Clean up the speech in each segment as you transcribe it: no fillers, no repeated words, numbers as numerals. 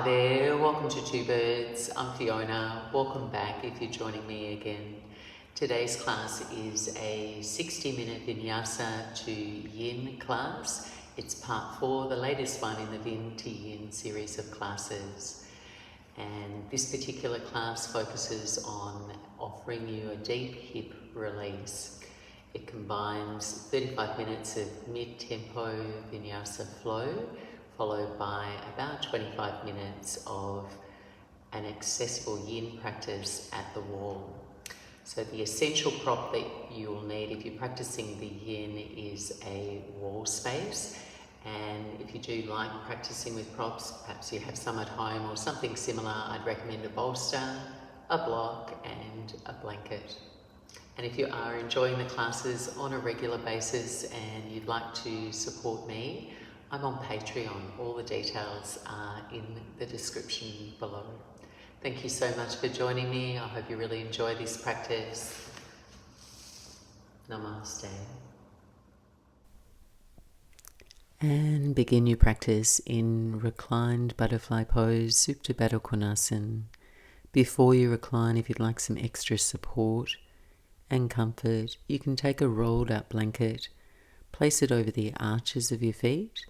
there, welcome to Two Birds. I'm Fiona. Welcome back if you're joining me again. Today's class is a 60-minute Vinyasa to Yin class. It's part 4, the latest one in the Vin to Yin series of classes. And this particular class focuses on offering you a deep hip release. It combines 35 minutes of mid-tempo Vinyasa flow, followed by about 25 minutes of an accessible yin practice at the wall. So the essential prop that you will need if you're practicing the yin is a wall space. And if you do like practicing with props, perhaps you have some at home or something similar, I'd recommend a bolster, a block and a blanket. And if you are enjoying the classes on a regular basis and you'd like to support me, I'm on Patreon. All the details are in the description below. Thank you so much for joining me. I hope you really enjoy this practice. Namaste. And begin your practice in reclined butterfly pose, Supta Baddha Konasana. Before you recline, if you'd like some extra support and comfort, you can take a rolled up blanket, place it over the arches of your feet,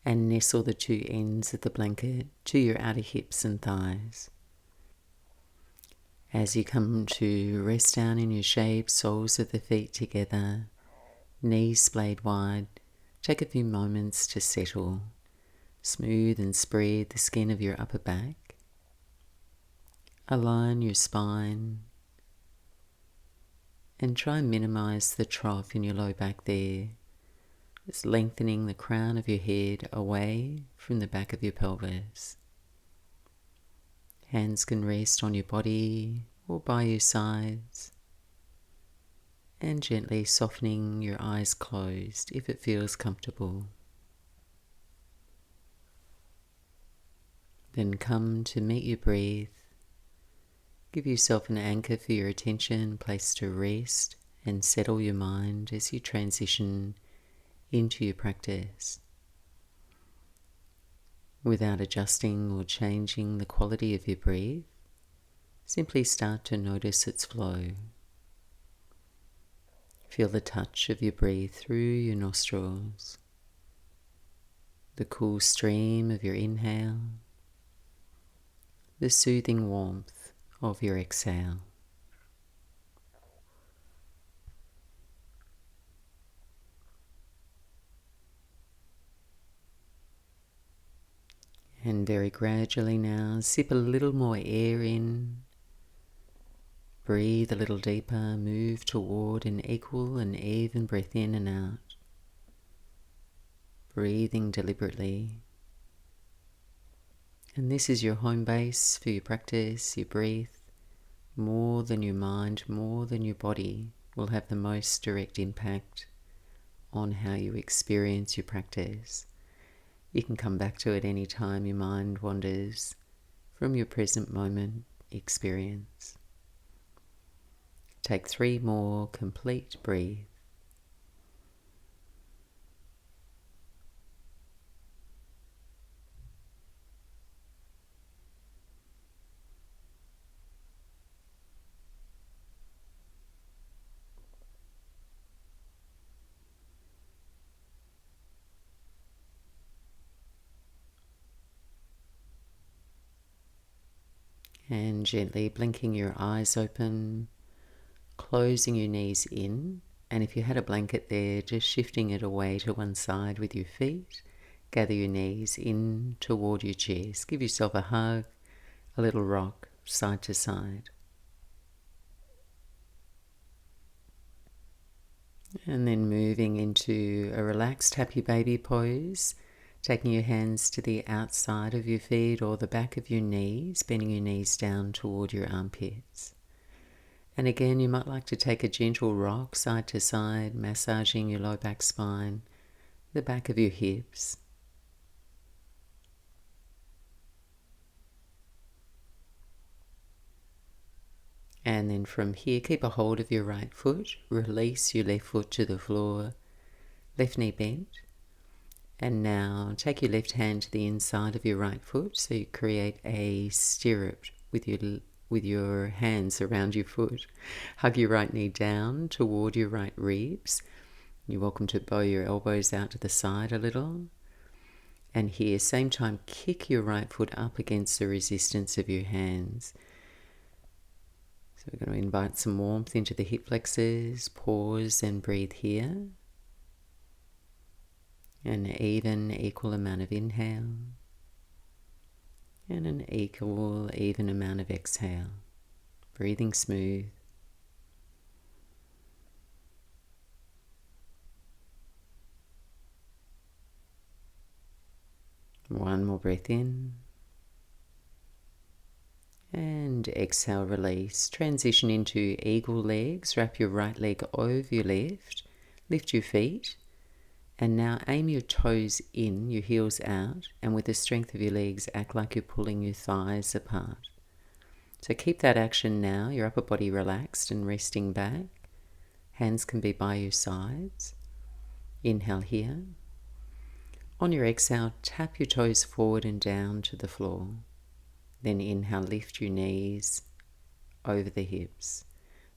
and nestle the two ends of the blanket to your outer hips and thighs. As you come to rest down in your shape, soles of the feet together, knees splayed wide, take a few moments to settle. Smooth and spread the skin of your upper back. Align your spine and try and minimize the trough in your low back there. Just lengthening the crown of your head away from the back of your pelvis. Hands can rest on your body or by your sides. And gently softening your eyes closed if it feels comfortable. Then come to meet your breath. Give yourself an anchor for your attention, place to rest and settle your mind as you transition into your practice. Without adjusting or changing the quality of your breath, simply start to notice its flow. Feel the touch of your breath through your nostrils, the cool stream of your inhale, the soothing warmth of your exhale. And very gradually now, sip a little more air in. Breathe a little deeper, move toward an equal and even breath in and out. Breathing deliberately. And this is your home base for your practice, your breath. More than your mind, more than your body, will have the most direct impact on how you experience your practice. You can come back to it any time your mind wanders from your present moment experience. Take 3 more complete breaths. And gently blinking your eyes open, closing your knees in, and if you had a blanket there, just shifting it away to one side with your feet. Gather your knees in toward your chest. Give yourself a hug, a little rock, side to side. And then moving into a relaxed happy baby pose, taking your hands to the outside of your feet or the back of your knees, bending your knees down toward your armpits. And again, you might like to take a gentle rock side to side, massaging your low back spine, the back of your hips. And then from here, keep a hold of your right foot, release your left foot to the floor, left knee bent, And now take your left hand to the inside of your right foot, so you create a stirrup with your hands around your foot. Hug your right knee down toward your right ribs. You're welcome to bow your elbows out to the side a little. And here, same time, kick your right foot up against the resistance of your hands. So we're going to invite some warmth into the hip flexors. Pause and breathe here. An equal amount of inhale. And an even amount of exhale. Breathing smooth. One more breath in. And exhale, release. Transition into eagle legs. Wrap your right leg over your left. Lift your feet. And now aim your toes in, your heels out. And with the strength of your legs, act like you're pulling your thighs apart. So keep that action now. Your upper body relaxed and resting back. Hands can be by your sides. Inhale here. On your exhale, tap your toes forward and down to the floor. Then inhale, lift your knees over the hips.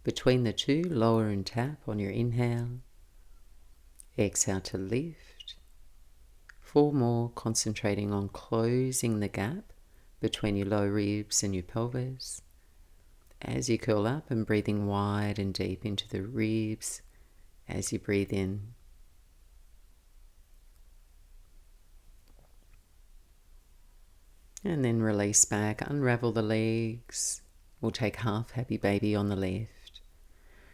Between the two, lower and tap on your inhale. Exhale to lift. 4 more, concentrating on closing the gap between your low ribs and your pelvis. As you curl up and breathing wide and deep into the ribs as you breathe in. And then release back, unravel the legs. We'll take half happy baby on the left.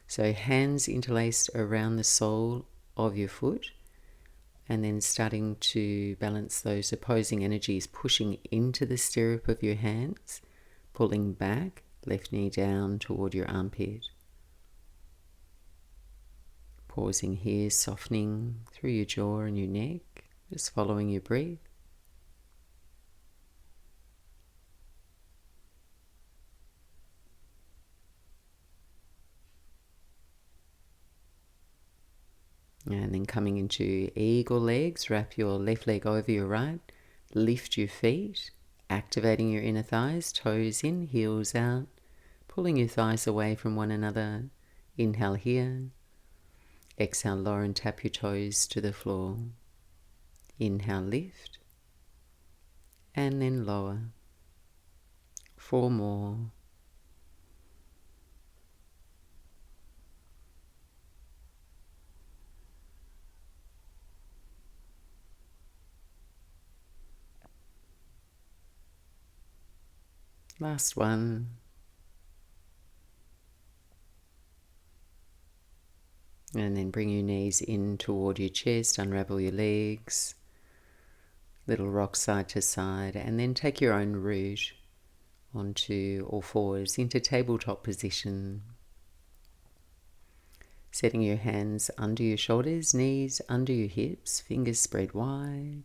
So hands interlaced around the sole of your foot, and then starting to balance those opposing energies, pushing into the stirrup of your hands, pulling back, left knee down toward your armpit. Pausing here, softening through your jaw and your neck, just following your breath. And then coming into eagle legs, wrap your left leg over your right, lift your feet, activating your inner thighs, toes in, heels out, pulling your thighs away from one another. Inhale here. Exhale, lower and tap your toes to the floor. Inhale, lift. And then lower. 4 more. Last one. And then bring your knees in toward your chest, unravel your legs, little rock side to side, and then take your own route onto all fours into tabletop position. Setting your hands under your shoulders, knees under your hips, fingers spread wide.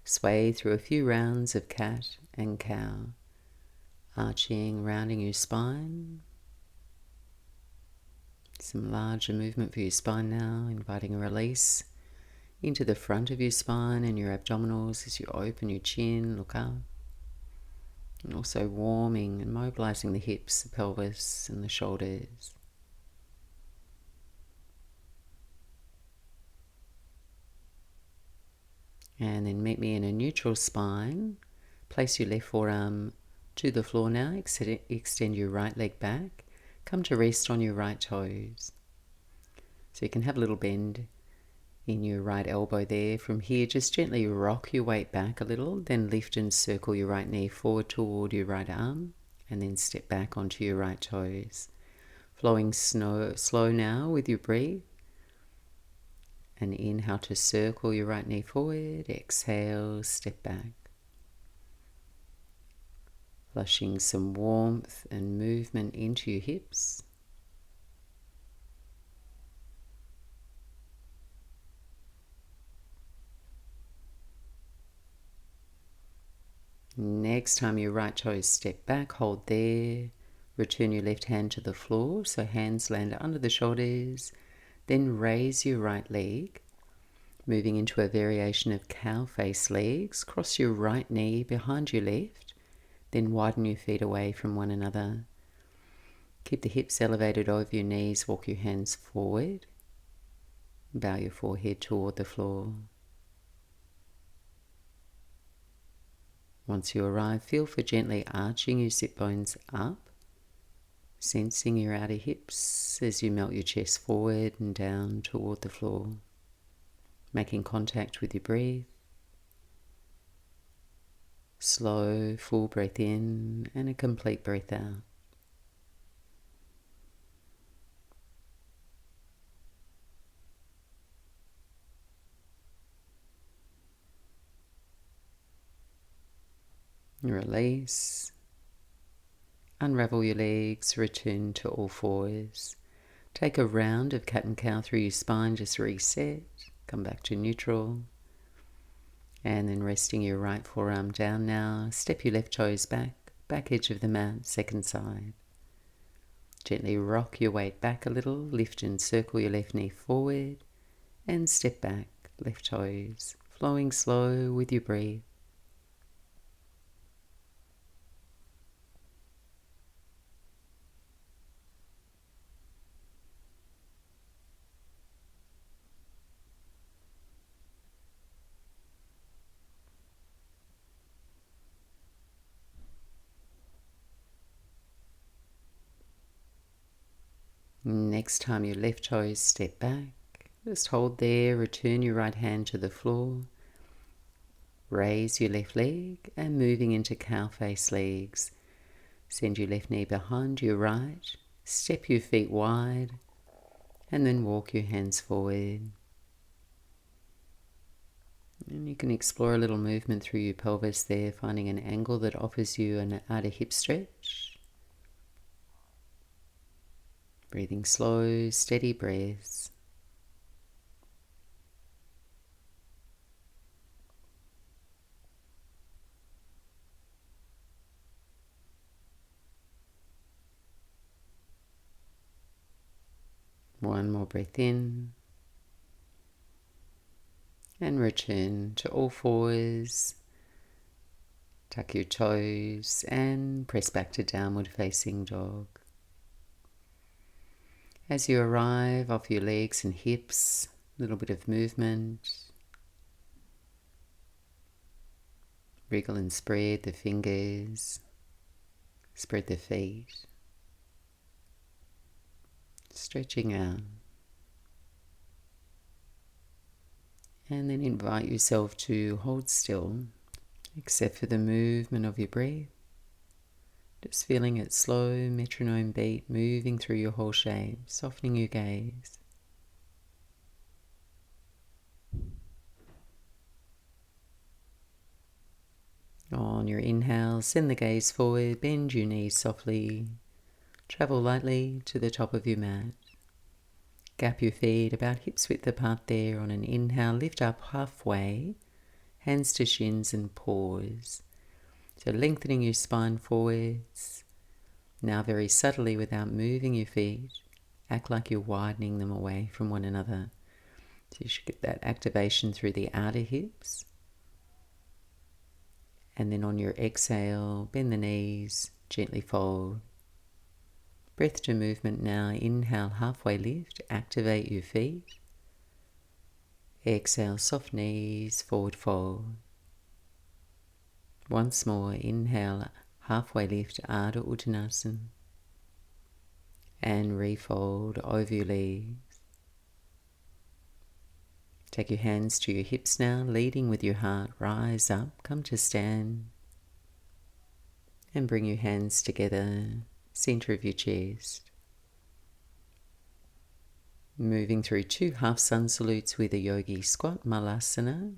Sway through a few rounds of cat and cow. Arching, rounding your spine. Some larger movement for your spine now, inviting a release into the front of your spine and your abdominals as you open your chin, look up. And also warming and mobilizing the hips, the pelvis and the shoulders. And then meet me in a neutral spine. Place your left forearm to the floor now. Extend your right leg back. Come to rest on your right toes. So you can have a little bend in your right elbow there. From here, just gently rock your weight back a little, then lift and circle your right knee forward toward your right arm, and then step back onto your right toes. Flowing slow now with your breath. And inhale to circle your right knee forward. Exhale, step back. Flushing some warmth and movement into your hips. Next time your right toes step back, hold there. Return your left hand to the floor, so hands land under the shoulders. Then raise your right leg. Moving into a variation of cow face legs, cross your right knee behind your left, then widen your feet away from one another. Keep the hips elevated over your knees, walk your hands forward, bow your forehead toward the floor. Once you arrive, feel for gently arching your sit bones up, sensing your outer hips as you melt your chest forward and down toward the floor, making contact with your breath. Slow, full breath in and a complete breath out. Release. Unravel your legs, return to all fours. Take a round of cat and cow through your spine, just reset, come back to neutral. And then resting your right forearm down now, step your left toes back, back edge of the mat, second side. Gently rock your weight back a little, lift and circle your left knee forward, and step back, left toes, flowing slow with your breath. Next time your left toes step back, just hold there, return your right hand to the floor, raise your left leg and moving into cow face legs. Send your left knee behind your right, step your feet wide and then walk your hands forward. And you can explore a little movement through your pelvis there, finding an angle that offers you an outer hip stretch. Breathing slow, steady breaths. One more breath in. And return to all fours. Tuck your toes and press back to downward facing dog. As you arrive off your legs and hips, a little bit of movement. Wriggle and spread the fingers, spread the feet, stretching out. And then invite yourself to hold still, except for the movement of your breath. Just feeling its slow metronome beat moving through your whole shape, softening your gaze. On your inhale, send the gaze forward, bend your knees softly, travel lightly to the top of your mat. Gap your feet about hips width apart there. On an inhale, lift up halfway, hands to shins and pause. So lengthening your spine forwards. Now very subtly, without moving your feet, act like you're widening them away from one another. So you should get that activation through the outer hips. And then on your exhale, bend the knees, gently fold. Breath to movement now. Inhale, halfway lift, activate your feet. Exhale, soft knees, forward fold. Once more, inhale, halfway lift, Ardha Uttanasana. And refold over your legs. Take your hands to your hips now, leading with your heart. Rise up, come to stand. And bring your hands together, center of your chest. Moving through 2 half sun salutes with a yogi squat, Malasana.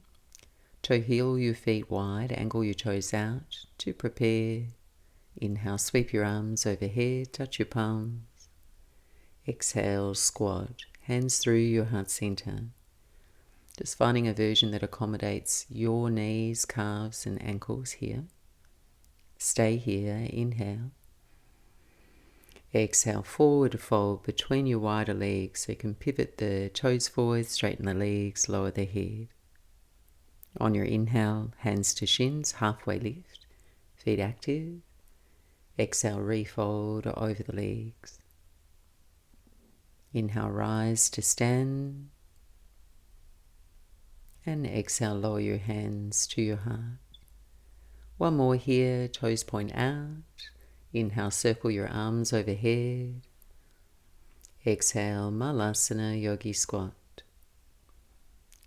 Toe heel your feet wide, angle your toes out to prepare. Inhale, sweep your arms overhead, touch your palms. Exhale, squat, hands through your heart center. Just finding a version that accommodates your knees, calves and ankles here. Stay here, inhale. Exhale, forward fold between your wider legs so you can pivot the toes forward, straighten the legs, lower the head. On your inhale, hands to shins, halfway lift, feet active. Exhale, refold over the legs. Inhale, rise to stand. And exhale, lower your hands to your heart. One more here, toes point out. Inhale, circle your arms overhead. Exhale, Malasana Yogi Squat.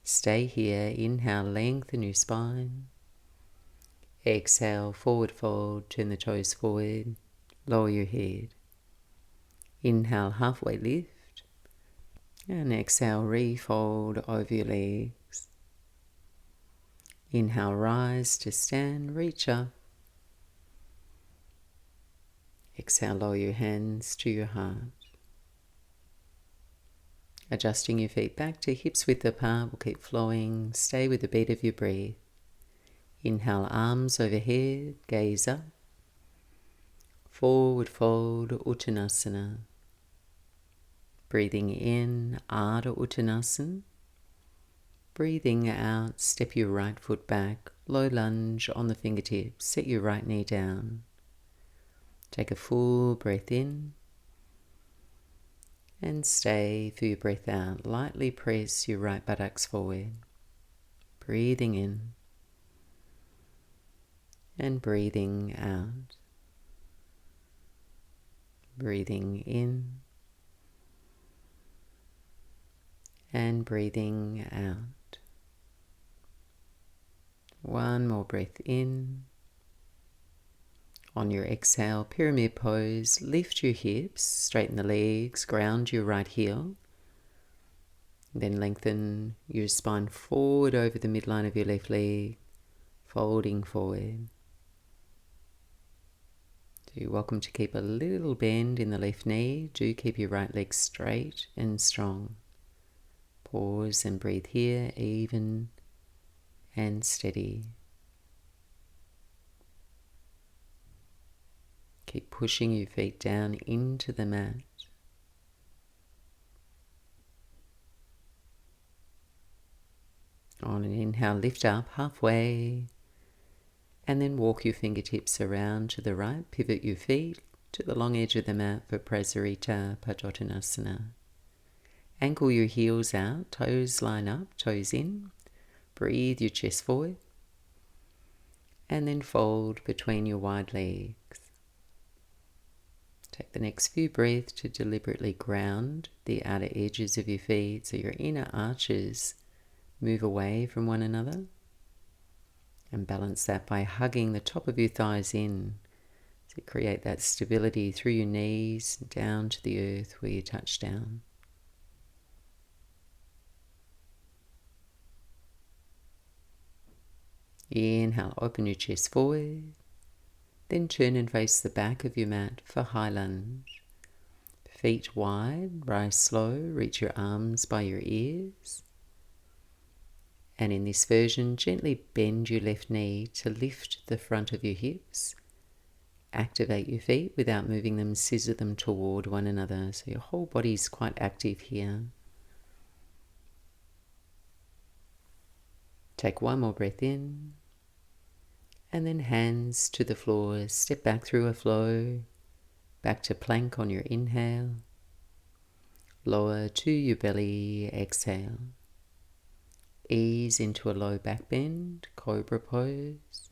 Stay here. Inhale, lengthen your spine. Exhale, forward fold, turn the toes forward, lower your head. Inhale, halfway lift. And exhale, refold over your legs. Inhale, rise to stand, reach up. Exhale, lower your hands to your heart. Adjusting your feet back to hips width apart will keep flowing. Stay with the beat of your breath. Inhale, arms overhead, gaze up. Forward fold, Uttanasana. Breathing in, Ardha Uttanasana. Breathing out, step your right foot back, low lunge on the fingertips, set your right knee down. Take a full breath in. And stay for your breath out. Lightly press your right buttocks forward. Breathing in. And breathing out. Breathing in. And breathing out. One more breath in. On your exhale, pyramid pose, lift your hips, straighten the legs, ground your right heel. Then lengthen your spine forward over the midline of your left leg, folding forward. So you're welcome to keep a little bend in the left knee. Do keep your right leg straight and strong. Pause and breathe here, even and steady. Keep pushing your feet down into the mat. On an inhale, lift up halfway, and then walk your fingertips around to the right. Pivot your feet to the long edge of the mat for Prasarita Padottanasana. Ankle your heels out, toes line up, toes in. Breathe your chest forward, and then fold between your wide legs. Take the next few breaths to deliberately ground the outer edges of your feet so your inner arches move away from one another. And balance that by hugging the top of your thighs in to create that stability through your knees down to the earth where you touch down. Inhale, open your chest forward. Then turn and face the back of your mat for high lunge. Feet wide, rise slow, reach your arms by your ears. And in this version, gently bend your left knee to lift the front of your hips. Activate your feet without moving them, scissor them toward one another. So your whole body is quite active here. Take one more breath in. And then hands to the floor, step back through a flow, back to plank on your inhale, lower to your belly, exhale. Ease into a low back bend, cobra pose,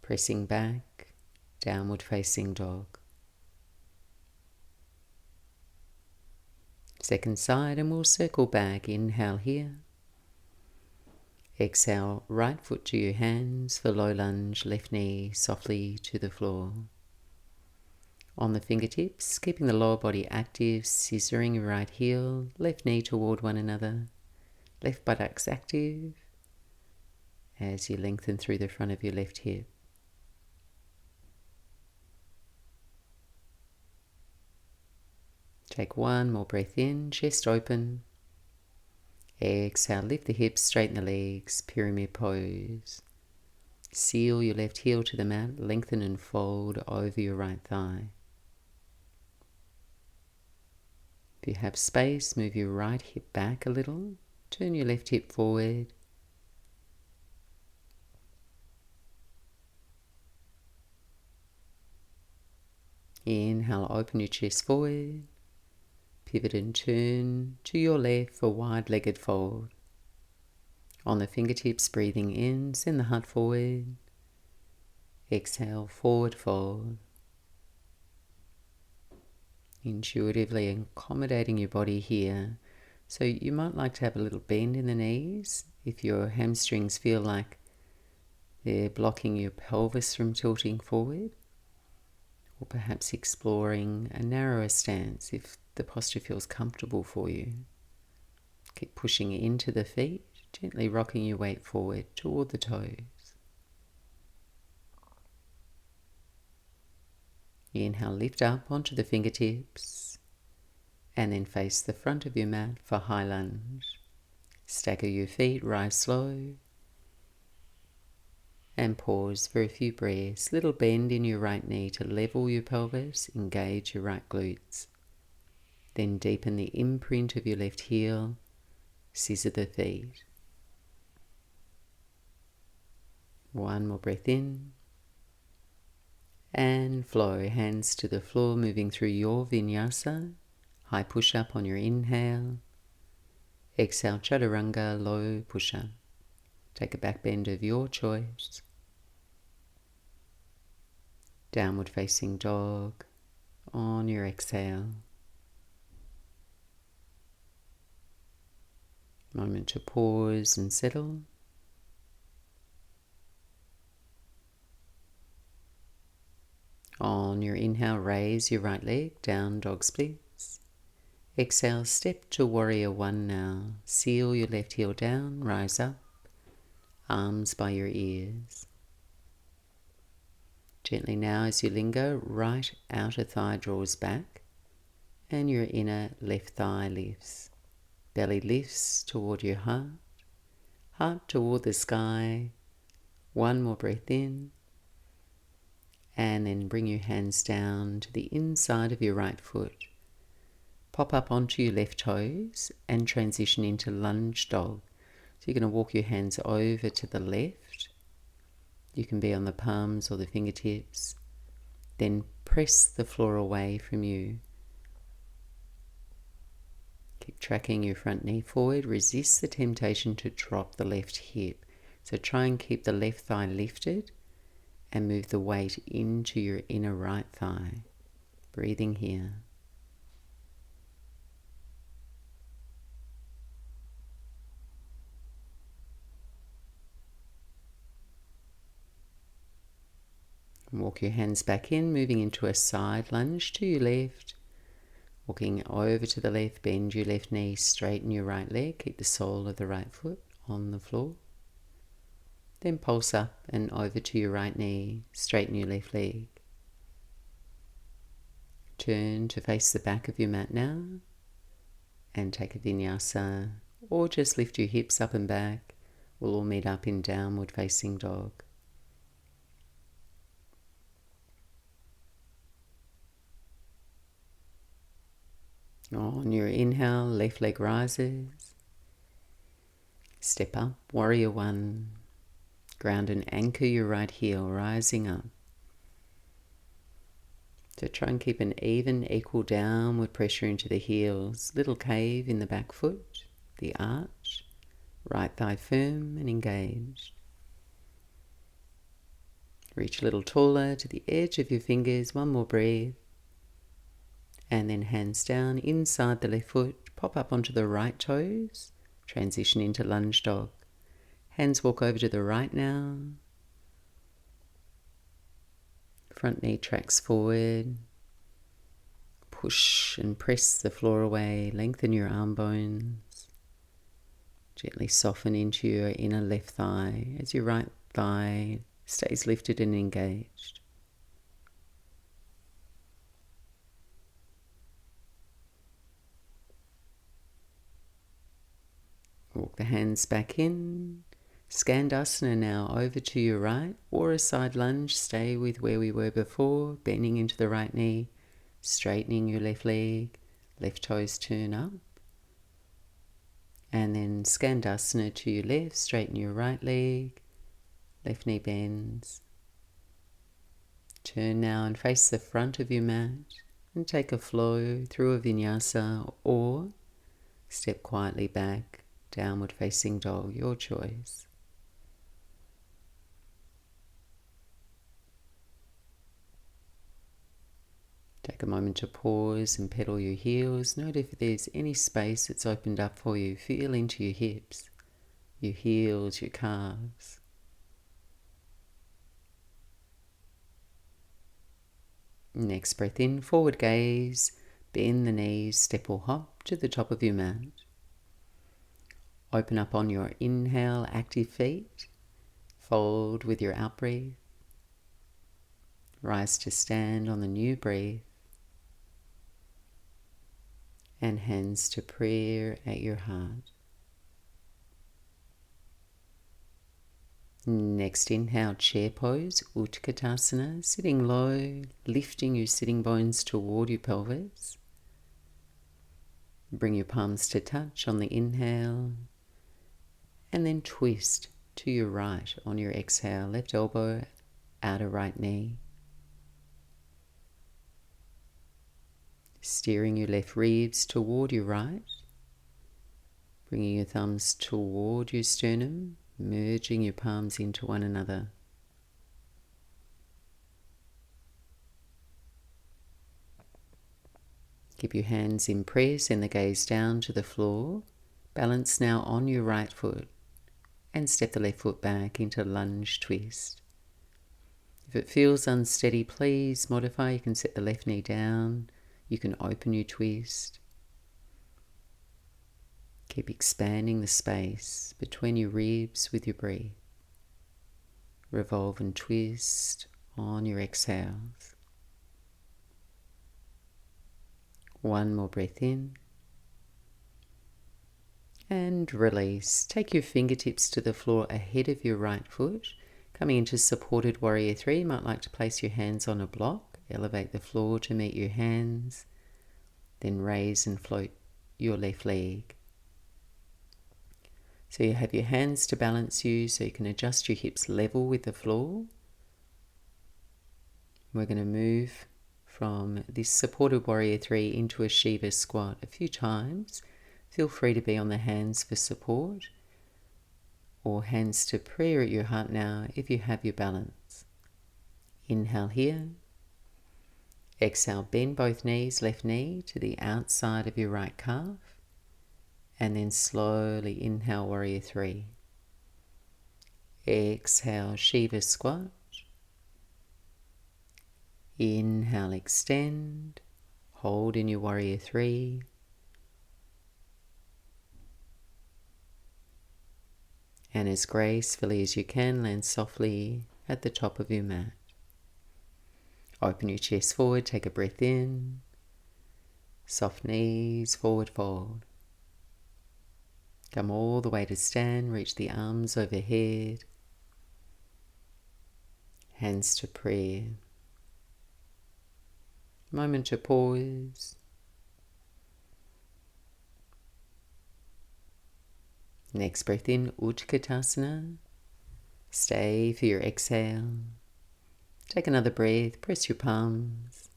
pressing back, downward facing dog. Second side, and we'll circle back, inhale here. Exhale, right foot to your hands for low lunge, left knee softly to the floor. On the fingertips, keeping the lower body active, scissoring your right heel, left knee toward one another, left buttocks active as you lengthen through the front of your left hip. Take one more breath in, chest open. Exhale, lift the hips, straighten the legs, pyramid pose. Seal your left heel to the mat, lengthen and fold over your right thigh. If you have space, move your right hip back a little. Turn your left hip forward. Inhale, open your chest forward. Pivot and turn to your left for wide-legged fold. On the fingertips, breathing in, send the heart forward. Exhale, forward fold. Intuitively accommodating your body here. So you might like to have a little bend in the knees if your hamstrings feel like they're blocking your pelvis from tilting forward, or perhaps exploring a narrower stance if the posture feels comfortable for you. Keep pushing into the feet, gently rocking your weight forward toward the toes. Inhale, lift up onto the fingertips, and then face the front of your mat for high lunge. Stagger your feet, rise slow, and pause for a few breaths. Little bend in your right knee to level your pelvis, engage your right glutes. Then deepen the imprint of your left heel, scissor the feet. One more breath in. And flow, hands to the floor, moving through your vinyasa. High push-up on your inhale. Exhale, chaturanga, low push-up. Take a back bend of your choice. Downward facing dog on your exhale. Moment to pause and settle. On your inhale, raise your right leg, down dog splits. Exhale, step to warrior one now. Seal your left heel down, rise up, arms by your ears. Gently now as you linger, right outer thigh draws back and your inner left thigh lifts. Belly lifts toward your heart, heart toward the sky. One more breath in. And then bring your hands down to the inside of your right foot. Pop up onto your left toes and transition into lunge dog. So you're going to walk your hands over to the left. You can be on the palms or the fingertips. Then press the floor away from you. Keep tracking your front knee forward. Resist the temptation to drop the left hip. So try and keep the left thigh lifted and move the weight into your inner right thigh. Breathing here. Walk your hands back in, moving into a side lunge to your left. Walking over to the left, bend your left knee, straighten your right leg, keep the sole of the right foot on the floor. Then pulse up and over to your right knee, straighten your left leg. Turn to face the back of your mat now and take a vinyasa, or just lift your hips up and back. We'll all meet up in downward facing dog. On your inhale, left leg rises. Step up, warrior one. Ground and anchor your right heel, rising up. So try and keep an even, equal downward pressure into the heels. Little cave in the back foot, the arch. Right thigh firm and engaged. Reach a little taller to the edge of your fingers. One more breath. And then hands down inside the left foot. Pop up onto the right toes. Transition into lunge dog. Hands walk over to the right now. Front knee tracks forward. Push and press the floor away. Lengthen your arm bones. Gently soften into your inner left thigh as your right thigh stays lifted and engaged. Walk the hands back in. Skandasana now over to your right, or a side lunge. Stay with where we were before, bending into the right knee, straightening your left leg, Left toes turn up. And then Skandasana to your left, straighten your right leg, left knee bends. Turn now and face the front of your mat and take a flow through a vinyasa or step quietly back, downward facing dog, your choice. Take a moment to pause and pedal your heels. Note if there's any space that's opened up for you. Feel into your hips, your heels, your calves. Next breath in, forward gaze, bend the knees, step or hop to the top of your mat. Open up on your inhale, active feet. Fold with your out breath. Rise to stand on the new breath. And hands to prayer at your heart. Next inhale, chair pose, Utkatasana, sitting low, lifting your sitting bones toward your pelvis. Bring your palms to touch on the inhale, and then twist to your right on your exhale, left elbow, outer right knee. Steering your left ribs toward your right, bringing your thumbs toward your sternum, merging your palms into one another. Keep your hands in prayer, send the gaze down to the floor. Balance now on your right foot and step the left foot back into lunge twist. If it feels unsteady, please modify. You can set the left knee down. You can open your twist. Keep expanding the space between your ribs with your breath. Revolve and twist on your exhales. One more breath in. And release. Take your fingertips to the floor ahead of your right foot. Coming into supported warrior 3, you might like to place your hands on a block. Elevate the floor to meet your hands. Then raise and float your left leg. So you have your hands to balance you, so you can adjust your hips level with the floor. We're going to move from this supported warrior 3 into a Shiva squat a few times. Feel free to be on the hands for support or hands to prayer at your heart now if you have your balance. Inhale here. Exhale, bend both knees, left knee to the outside of your right calf. And then slowly inhale, warrior 3. Exhale, Shiva squat. Inhale, extend. Hold in your warrior 3. And as gracefully as you can, land softly at the top of your mat. Open your chest forward, take a breath in. Soft knees, forward fold. Come all the way to stand, reach the arms overhead. Hands to prayer. Moment to pause. Next breath in, Utkatasana. Stay for your exhale. Take another breath, press your palms,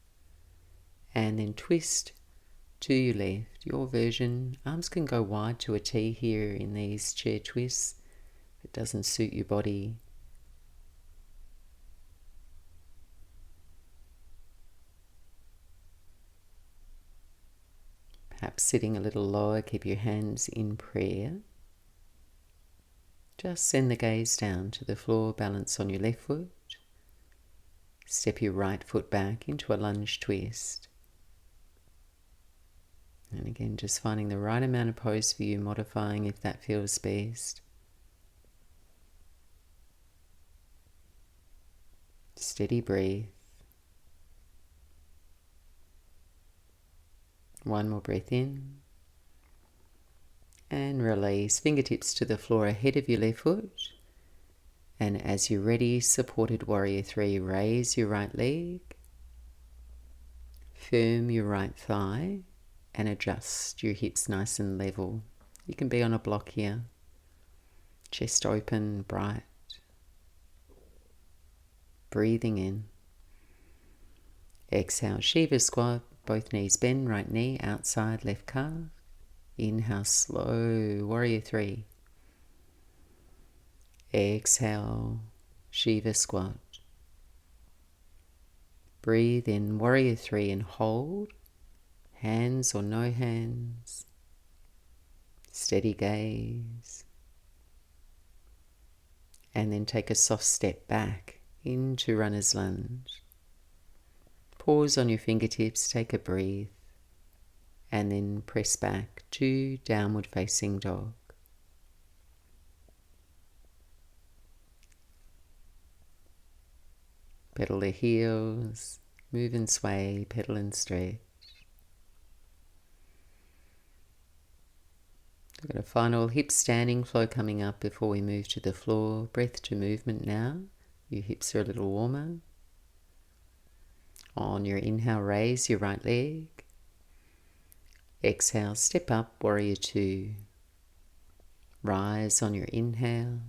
and then twist to your left, your version. Arms can go wide to a T here in these chair twists. If it doesn't suit your body. Perhaps sitting a little lower, keep your hands in prayer. Just send the gaze down to the floor, balance on your left foot. Step your right foot back into a lunge twist. And again, just finding the right amount of pose for you, modifying if that feels best. Steady breath. One more breath in. And release. Fingertips to the floor ahead of your left foot. And as you're ready, supported warrior 3, raise your right leg. Firm your right thigh and adjust your hips nice and level. You can be on a block here. Chest open, bright. Breathing in. Exhale, Shiva squat. Both knees bend, right knee outside, left calf. Inhale, slow, warrior three. Exhale, Shiva squat. Breathe in, warrior three, and hold. Hands or no hands. Steady gaze. And then take a soft step back into runner's lunge. Pause on your fingertips, take a breath, and then press back to downward facing dog. Pedal the heels, move and sway, pedal and stretch. We've got a final hip standing flow coming up before we move to the floor. Breath to movement now. Your hips are a little warmer. On your inhale, raise your right leg. Exhale, step up, warrior two. Rise on your inhale.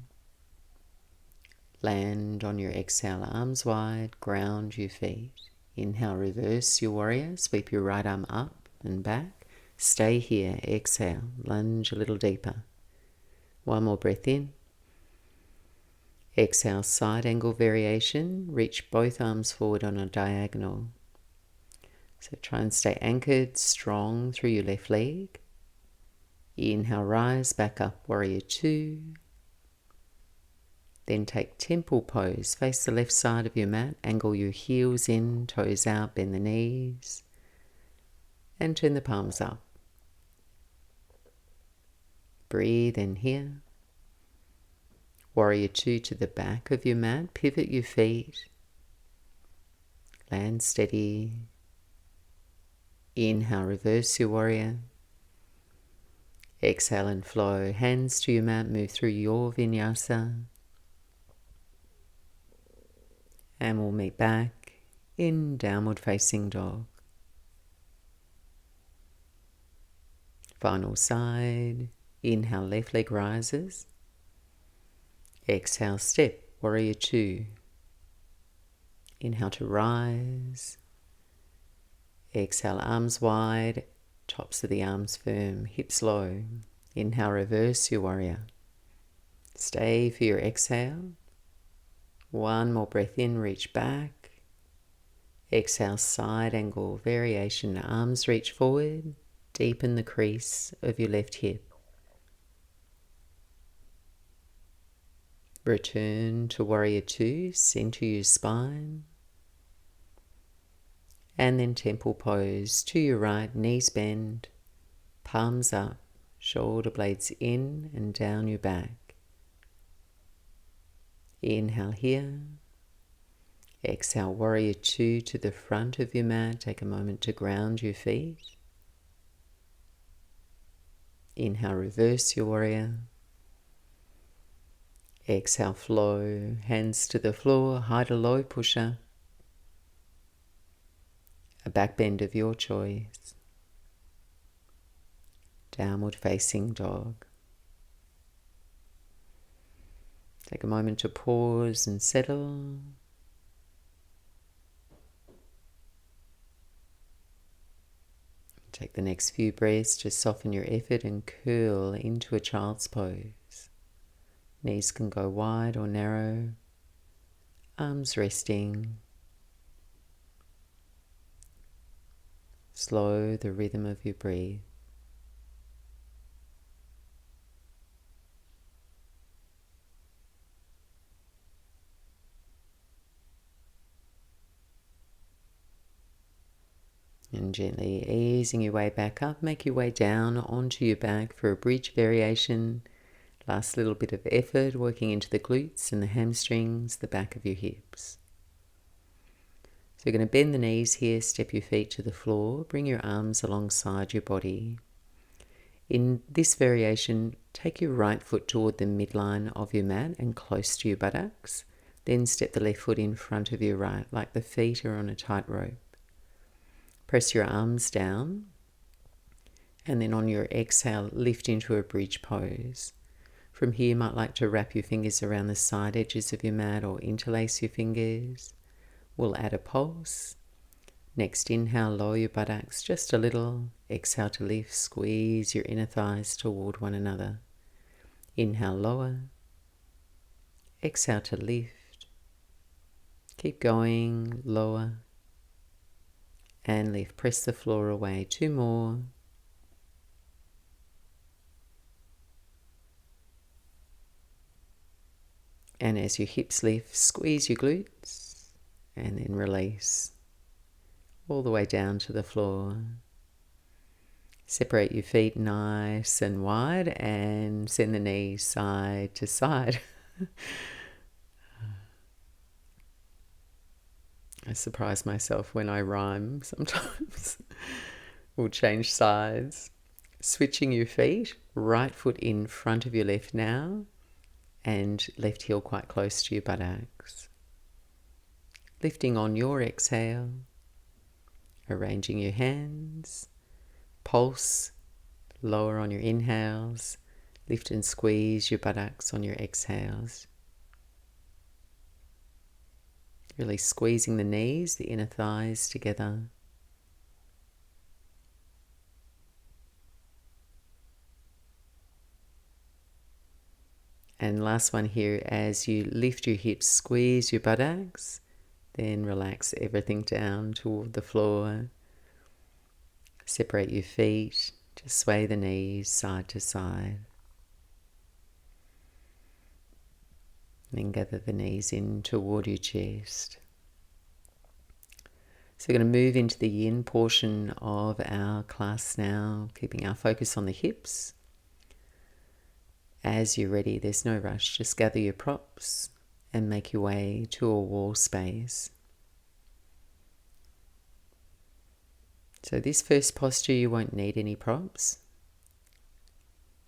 Land on your exhale, arms wide, ground your feet. Inhale, reverse your warrior, sweep your right arm up and back. Stay here, exhale, lunge a little deeper. One more breath in. Exhale, side angle variation. Reach both arms forward on a diagonal. So try and stay anchored, strong through your left leg. Inhale, rise, back up, warrior two. Then take temple pose. Face the left side of your mat. Angle your heels in, toes out, bend the knees. And turn the palms up. Breathe in here. Warrior two to the back of your mat. Pivot your feet. Land steady. Inhale, reverse your warrior. Exhale and flow. Hands to your mat. Move through your vinyasa. And we'll meet back in downward facing dog. Final side. Inhale, left leg rises. Exhale, step, warrior two. Inhale to rise. Exhale, arms wide, tops of the arms firm, hips low. Inhale, reverse your warrior. Stay for your exhale. One more breath in, reach back. Exhale, side angle variation, arms reach forward. Deepen the crease of your left hip. Return to warrior two, center your spine. And then temple pose to your right, knees bend, palms up, shoulder blades in and down your back. Inhale here. Exhale, warrior two to the front of your mat. Take a moment to ground your feet. Inhale, reverse your warrior. Exhale, flow, hands to the floor, high to low pusher. A back bend of your choice. Downward facing dog. Take a moment to pause and settle. Take the next few breaths to soften your effort and curl into a child's pose. Knees can go wide or narrow. Arms resting. Slow the rhythm of your breath. And gently easing your way back up, make your way down onto your back for a bridge variation. Last little bit of effort working into the glutes and the hamstrings, the back of your hips. So you're going to bend the knees here, step your feet to the floor, bring your arms alongside your body. In this variation, take your right foot toward the midline of your mat and close to your buttocks. Then step the left foot in front of your right, like the feet are on a tightrope. Press your arms down And then on your exhale, lift into a bridge pose. From here, you might like to wrap your fingers around the side edges of your mat or interlace your fingers. We'll add a pulse. Next inhale, lower your buttocks just a little. Exhale to lift, squeeze your inner thighs toward one another. Inhale, lower. Exhale to lift. Keep going, lower. And lift, press the floor away. 2 more. And as your hips lift, squeeze your glutes and then release all the way down to the floor. Separate your feet nice and wide and send the knees side to side. I surprise myself when I rhyme sometimes. We'll change sides. Switching your feet, right foot in front of your left now, and left heel quite close to your buttocks. Lifting on your exhale, arranging your hands, pulse, lower on your inhales, lift and squeeze your buttocks on your exhales. Really squeezing the knees, the inner thighs together. And last one here, as you lift your hips, squeeze your buttocks, then relax everything down toward the floor. Separate your feet, just sway the knees side to side. Then gather the knees in toward your chest. So we're going to move into the yin portion of our class now, keeping our focus on the hips. As you're ready, there's no rush, just gather your props and make your way to a wall space. So this first posture, you won't need any props.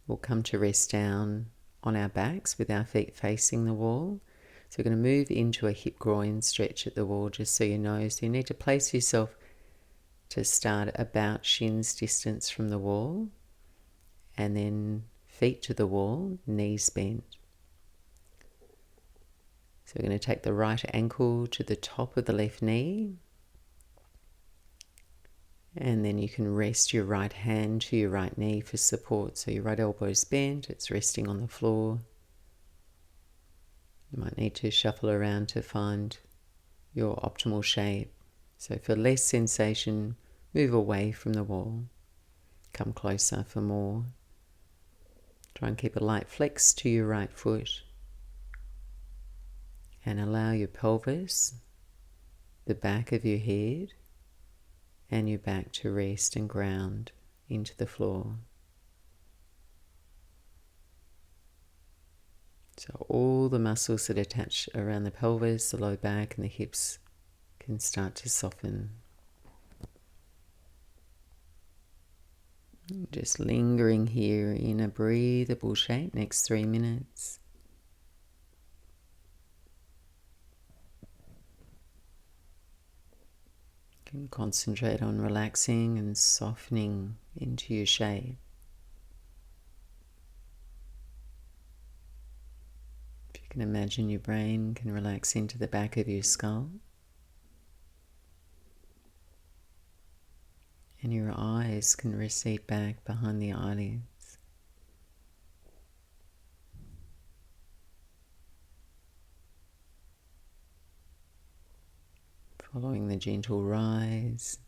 We'll come to rest down on our backs with our feet facing the wall. So we're going to move into a hip groin stretch at the wall, just so you know. So you need to place yourself to start about shins distance from the wall, and then feet to the wall, knees bent. So we're going to take the right ankle to the top of the left knee, and then you can rest your right hand to your right knee for support. So your right elbow is bent, it's resting on the floor. You might need to shuffle around to find your optimal shape. So for less sensation, move away from the wall. Come closer for more. Try and keep a light flex to your right foot. And allow your pelvis, the back of your head, and your back to rest and ground into the floor. So all the muscles that attach around the pelvis, the low back and the hips can start to soften. Just lingering here in a breathable shape, next 3 minutes. You can concentrate on relaxing and softening into your shape. If you can imagine, your brain can relax into the back of your skull. And your eyes can recede back behind the eyelids. Following the gentle rise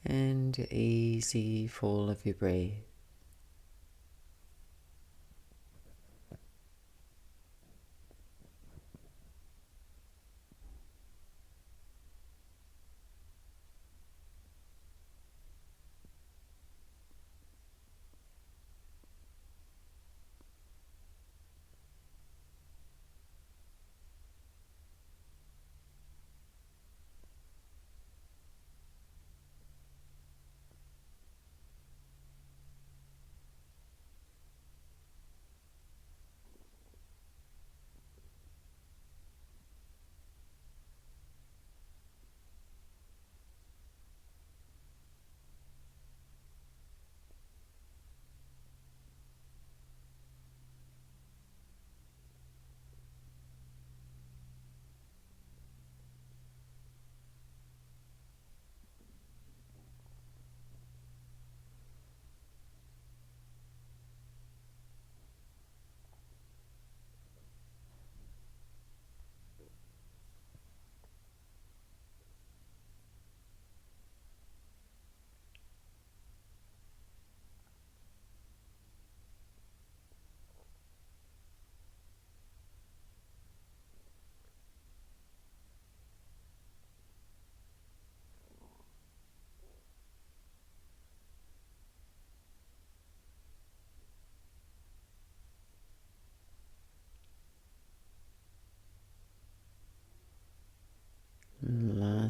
and easy fall of your breath.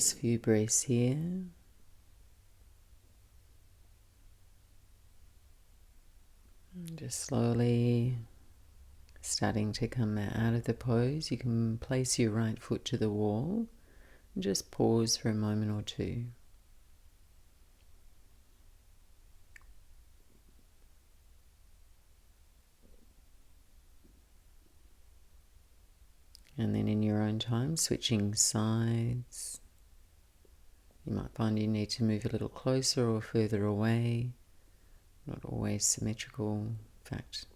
Last few breaths here. Just slowly starting to come out of the pose. You can place your right foot to the wall and just pause for a moment or two. And then in your own time, switching sides. You might find you need to move a little closer or further away. Not always symmetrical. In fact,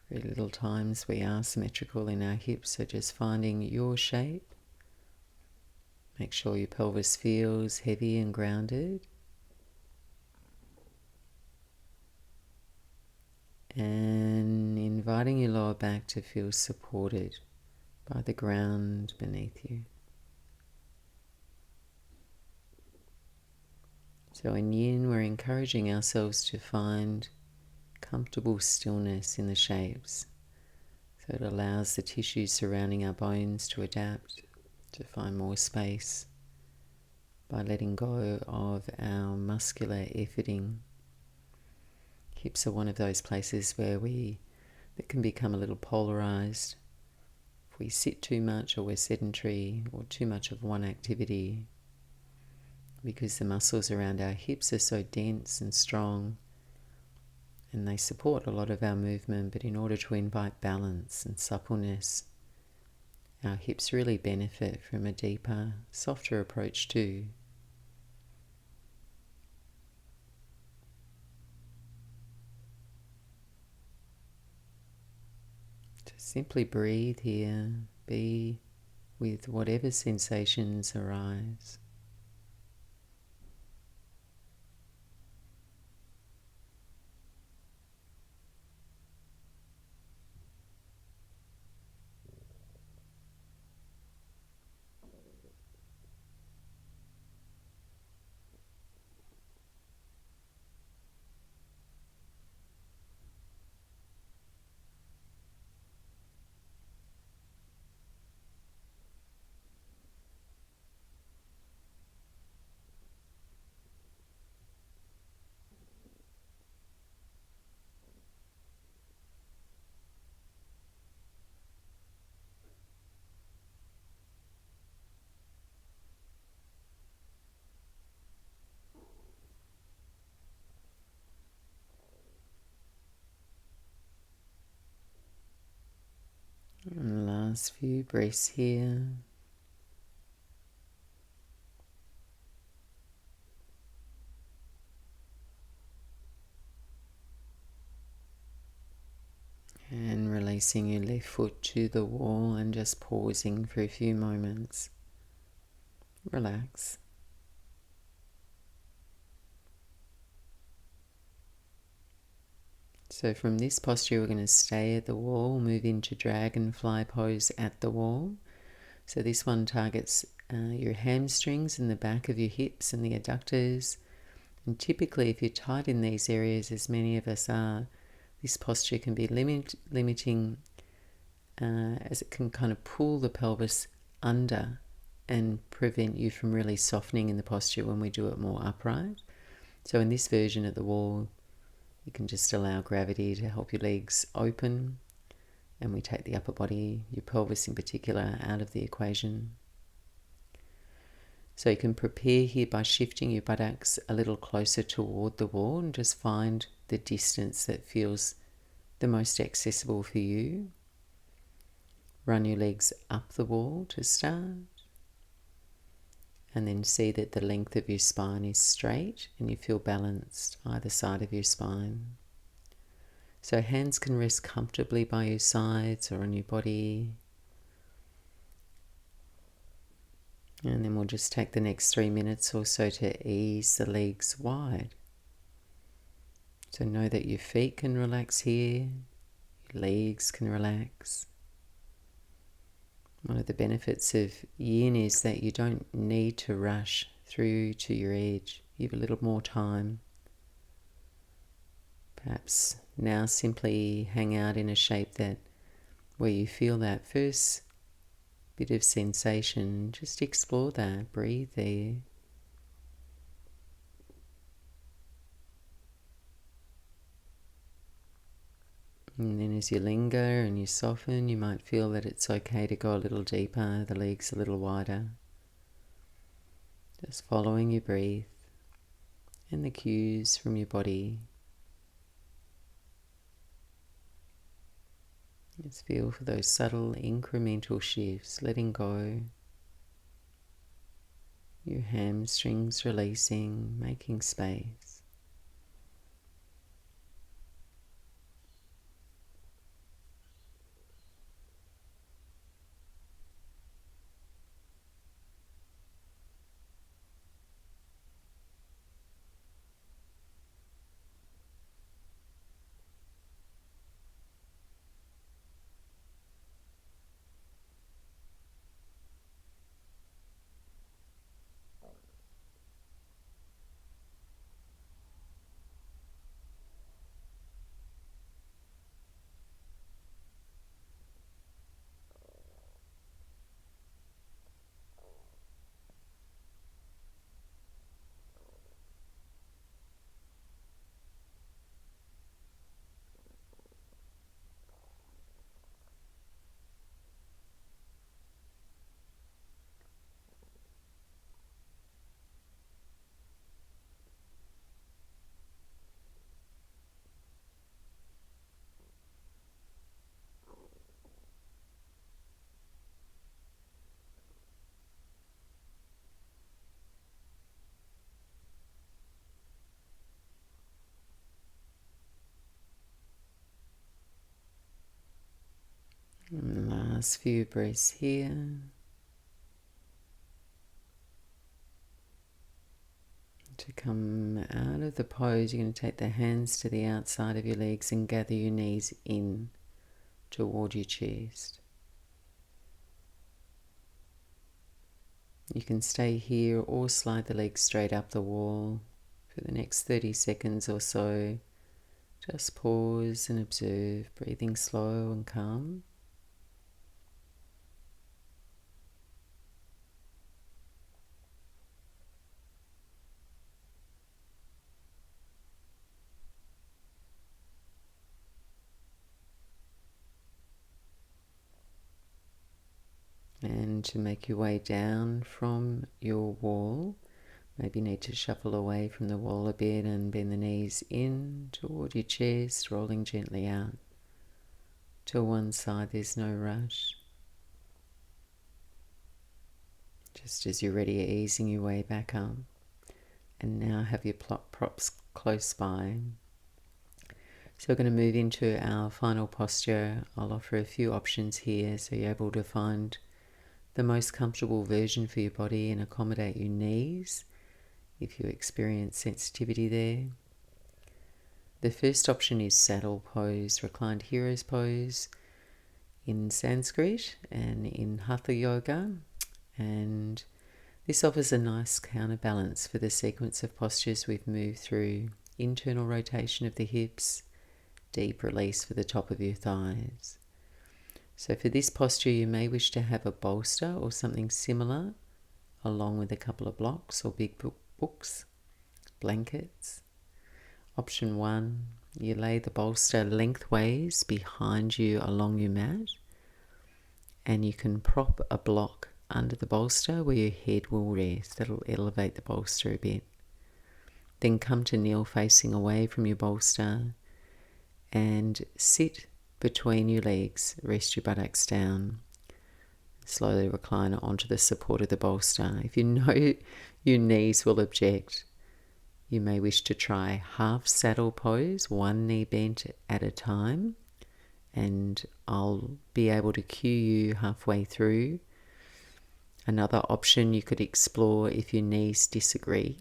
very little times we are symmetrical in our hips, so just finding your shape. Make sure your pelvis feels heavy and grounded. And inviting your lower back to feel supported by the ground beneath you. So in Yin, we're encouraging ourselves to find comfortable stillness in the shapes. So it allows the tissues surrounding our bones to adapt, to find more space by letting go of our muscular efforting. Hips are one of those places where that can become a little polarized. If we sit too much or we're sedentary or too much of one activity, because the muscles around our hips are so dense and strong and they support a lot of our movement, but in order to invite balance and suppleness, our hips really benefit from a deeper, softer approach too. Just simply breathe here, be with whatever sensations arise. And last few breaths here. And releasing your left foot to the wall and just pausing for a few moments. Relax. So from this posture, we're going to stay at the wall, move into Dragonfly pose at the wall. So this one targets your hamstrings and the back of your hips and the adductors. And typically, if you're tight in these areas, as many of us are, this posture can be limiting as it can kind of pull the pelvis under and prevent you from really softening in the posture when we do it more upright. So in this version at the wall, you can just allow gravity to help your legs open, and we take the upper body, your pelvis in particular, out of the equation. So you can prepare here by shifting your buttocks a little closer toward the wall and just find the distance that feels the most accessible for you. Run your legs up the wall to start, and then see that the length of your spine is straight and you feel balanced either side of your spine. So hands can rest comfortably by your sides or on your body. And then we'll just take the next 3 minutes or so to ease the legs wide. So know that your feet can relax here, your legs can relax. One of the benefits of Yin is that you don't need to rush through to your edge. You have a little more time. Perhaps now simply hang out in a shape where you feel that first bit of sensation, just explore that, breathe there. And then as you linger and you soften, you might feel that it's okay to go a little deeper, the legs a little wider. Just following your breath and the cues from your body. Just feel for those subtle incremental shifts, letting go. Your hamstrings releasing, making space. And last few breaths here. To come out of the pose, you're going to take the hands to the outside of your legs and gather your knees in toward your chest. You can stay here or slide the legs straight up the wall for the next 30 seconds or so. Just pause and observe, breathing slow and calm. And to make your way down from your wall, maybe you need to shuffle away from the wall a bit and bend the knees in toward your chest, rolling gently out to one side. There's no rush. Just as you're ready, easing your way back up. And now have your props close by. So we're going to move into our final posture. I'll offer a few options here so you're able to find the most comfortable version for your body and accommodate your knees if you experience sensitivity there. The first option is saddle pose, reclined hero's pose in Sanskrit and in Hatha Yoga, and this offers a nice counterbalance for the sequence of postures we've moved through: internal rotation of the hips, deep release for the top of your thighs. So for this posture, you may wish to have a bolster or something similar, along with a couple of blocks or big books, blankets. Option 1, you lay the bolster lengthways behind you along your mat, and you can prop a block under the bolster where your head will rest. That'll elevate the bolster a bit. Then come to kneel facing away from your bolster and sit between your legs. Rest your buttocks down. Slowly recline onto the support of the bolster. If you know your knees will object, you may wish to try half saddle pose, one knee bent at a time, and I'll be able to cue you halfway through. Another option you could explore if your knees disagree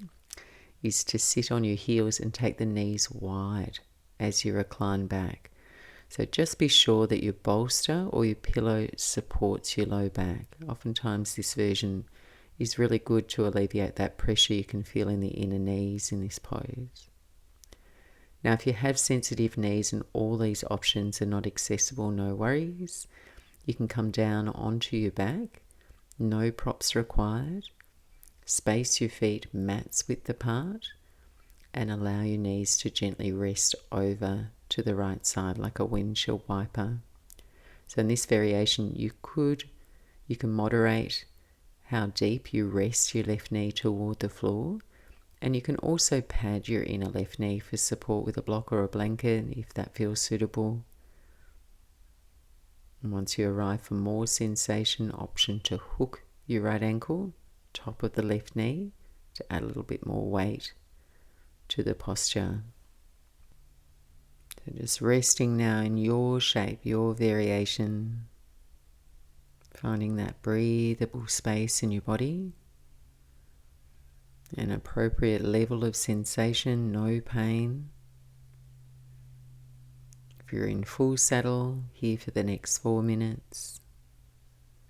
is to sit on your heels and take the knees wide as you recline back. So just be sure that your bolster or your pillow supports your low back. Oftentimes this version is really good to alleviate that pressure you can feel in the inner knees in this pose. Now, if you have sensitive knees and all these options are not accessible, no worries. You can come down onto your back No props required. Space your feet mats width apart and allow your knees to gently rest over to the right side like a windshield wiper. So in this variation, you can moderate how deep you rest your left knee toward the floor, and you can also pad your inner left knee for support with a block or a blanket if that feels suitable. And once you arrive for more sensation, option to hook your right ankle, top of the left knee, to add a little bit more weight to the posture. So just resting now in your shape, your variation, finding that breathable space in your body, an appropriate level of sensation, no pain. If you're in full saddle, here for the next 4 minutes.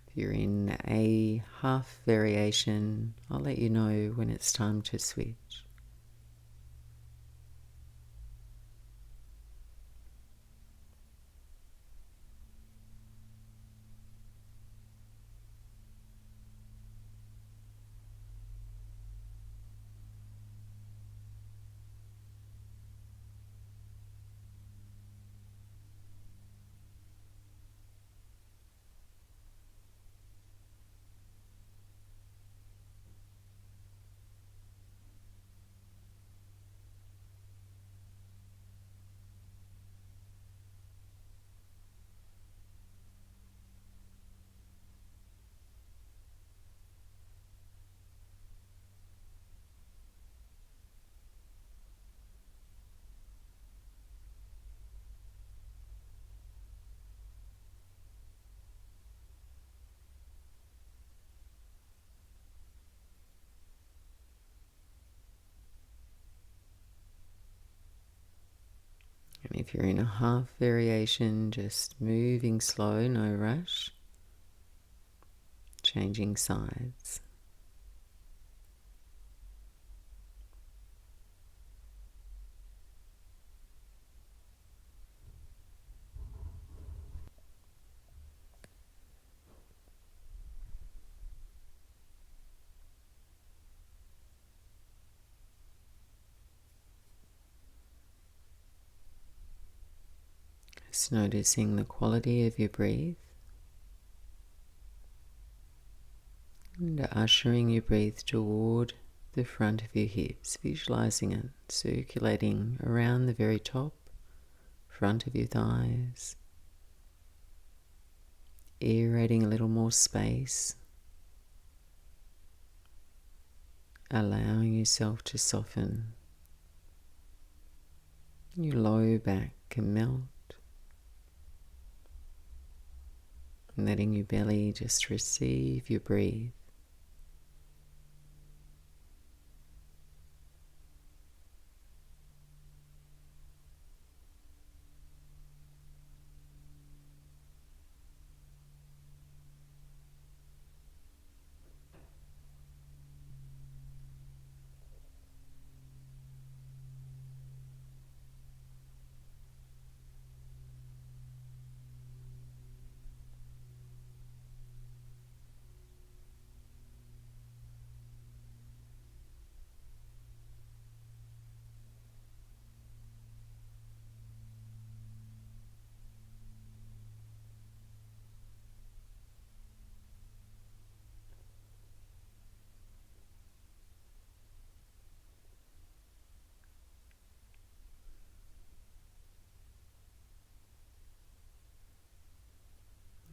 If you're in a half variation, I'll let you know when it's time to switch. And if you're in a half variation, just moving slow, no rush, changing sides. Just noticing the quality of your breath and ushering your breath toward the front of your hips, visualizing it circulating around the very top, front of your thighs, aerating a little more space, allowing yourself to soften. Your low back can melt, letting your belly just receive your breath.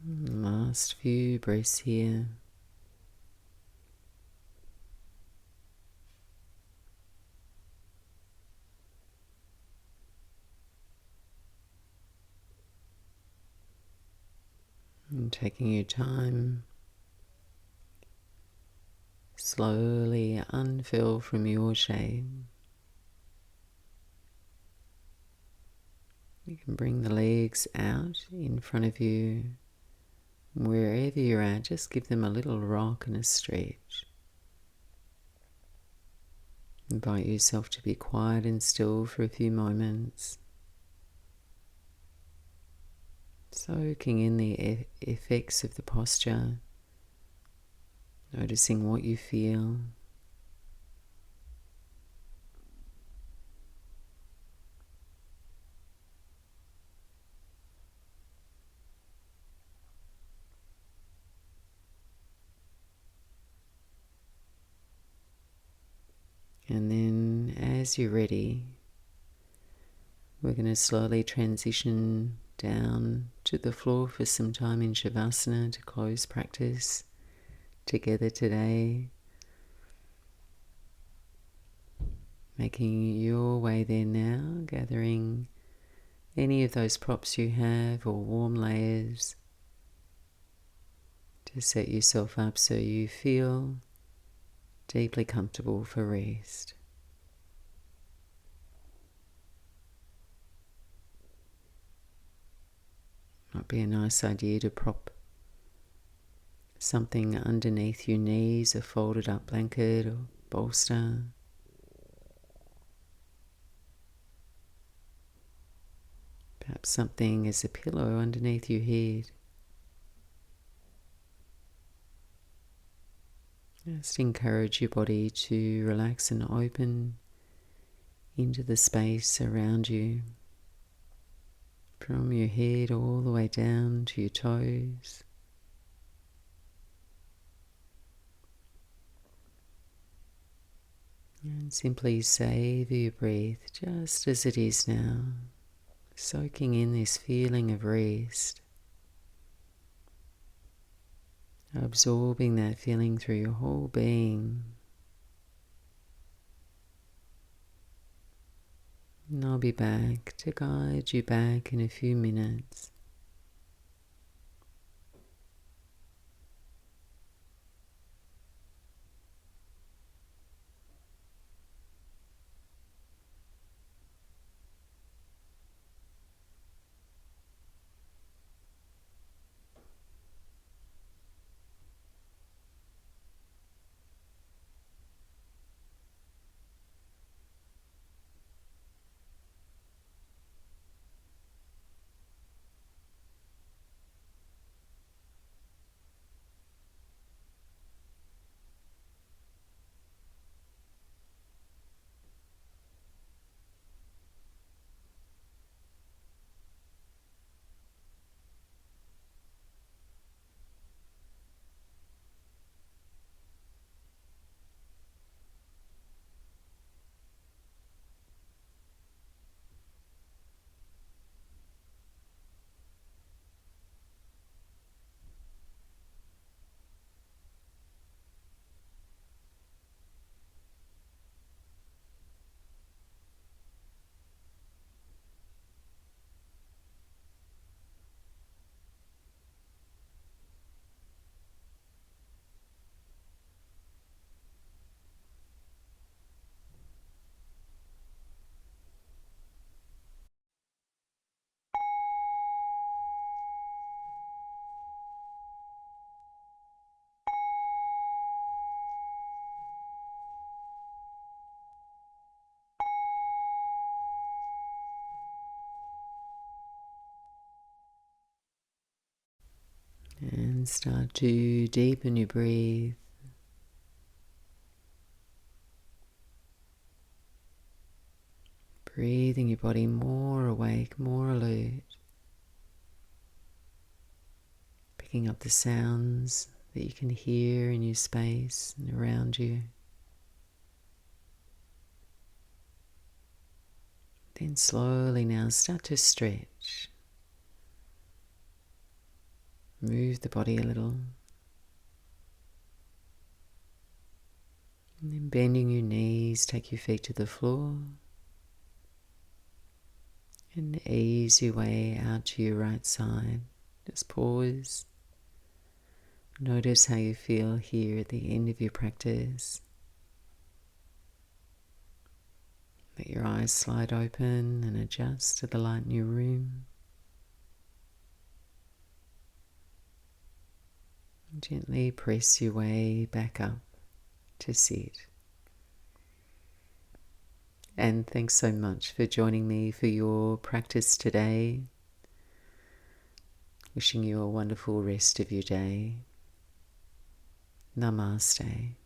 Last few breaths here. And taking your time, slowly unfurl from your shape. You can bring the legs out in front of you. Wherever you're at, just give them a little rock and a stretch. Invite yourself to be quiet and still for a few moments, soaking in the effects of the posture, Noticing what you feel. And then as you're ready, we're going to slowly transition down to the floor for some time in Shavasana to close practice together today. Making your way there now, gathering any of those props you have or warm layers to set yourself up so you feel deeply comfortable for rest. Might be a nice idea to prop something underneath your knees, a folded up blanket or bolster. Perhaps something as a pillow underneath your head. Just encourage your body to relax and open into the space around you, from your head all the way down to your toes. And simply savor your breath just as it is now, soaking in this feeling of rest, absorbing that feeling through your whole being. And I'll be back to guide you back in a few minutes. And start to deepen your breath. Breathing your body more awake, more alert. Picking up the sounds that you can hear in your space and around you. Then slowly now start to stretch. Move the body a little. And then bending your knees, take your feet to the floor. And ease your way out to your right side. Just pause. Notice how you feel here at the end of your practice. Let your eyes slide open and adjust to the light in your room. Gently press your way back up to sit. And thanks so much for joining me for your practice today. Wishing you a wonderful rest of your day. Namaste.